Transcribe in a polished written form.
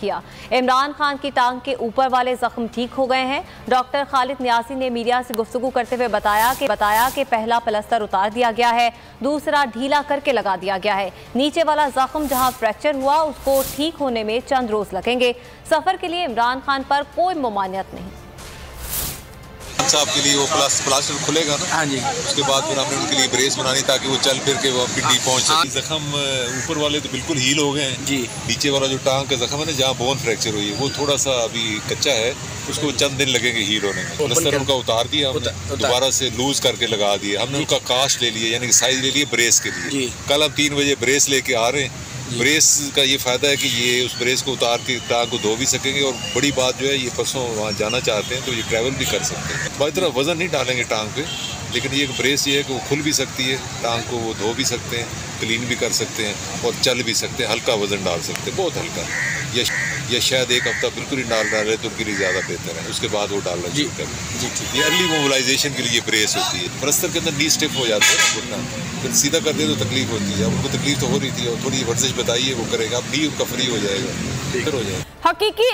किया। इमरान खान की टांग के ऊपर वाले जख्म ठीक हो गए हैं। डॉक्टर खालिद नियासी ने मीडिया से गुफ्तगू करते हुए बताया कि पहला प्लास्टर उतार दिया गया है, दूसरा ढीला करके लगा दिया गया है। नीचे वाला जख्म जहां फ्रैक्चर हुआ उसको ठीक होने में चंद रोज लगेंगे। सफर के लिए इमरान खान पर कोई ममानियत नहीं। साहब के लिए वो प्लास्टर खुलेगा ना, हाँ जी, उसके बाद फिर हमने उनके लिए ब्रेस बनानी ताकि वो चल फिर के वो पिंडी पहुंच सके। जख्म ऊपर वाले तो बिल्कुल हील हो गए हैं जी, नीचे वाला जो टांग का जख्म है ना, जहाँ बोन फ्रैक्चर हुई है, वो थोड़ा सा अभी कच्चा है, उसको चंद दिन लगेंगे हील होने में। प्लास्टर उनका उतार दिया हमने, दोबारा से लूज करके लगा दिया हमने। उनका कास्ट ले लिया, यानी कि साइज ले लिया ब्रेस के लिए। कल हम 3 बजे ब्रेस लेके आ रहे हैं। ब्रेस का ये फ़ायदा है कि ये उस ब्रेस को उतार के टांग को धो भी सकेंगे, और बड़ी बात जो है ये परसों वहाँ जाना चाहते हैं तो ये ट्रैवल भी कर सकते हैं। बहुत तरह वज़न नहीं डालेंगे टांग पे, लेकिन ये ब्रेस ये है कि वो खुल भी सकती है, टांग को वो धो भी सकते हैं, क्लीन भी कर सकते हैं और चल भी सकते हैं, हल्का वज़न डाल सकते हैं, बहुत हल्का। या शायद एक हफ्ता बिल्कुल ही डाले तो उनके लिए ज़्यादा बेहतर है, उसके बाद वो डालना शुरू करें जी। ठीक, ये अर्ली मोबिलाइजेशन के लिए ब्रेस होती है। प्लास्टर के अंदर नी स्टिफ हो जाता है ना घुटना, फिर सीधा कर दे तो तकलीफ होती है। अब उनको तकलीफ तो हो रही थी और थोड़ी वर्जिश बताइए वो करेगा, अब नी उनका फ्री हो जाएगा, फिर हो जाएगा। हकीकी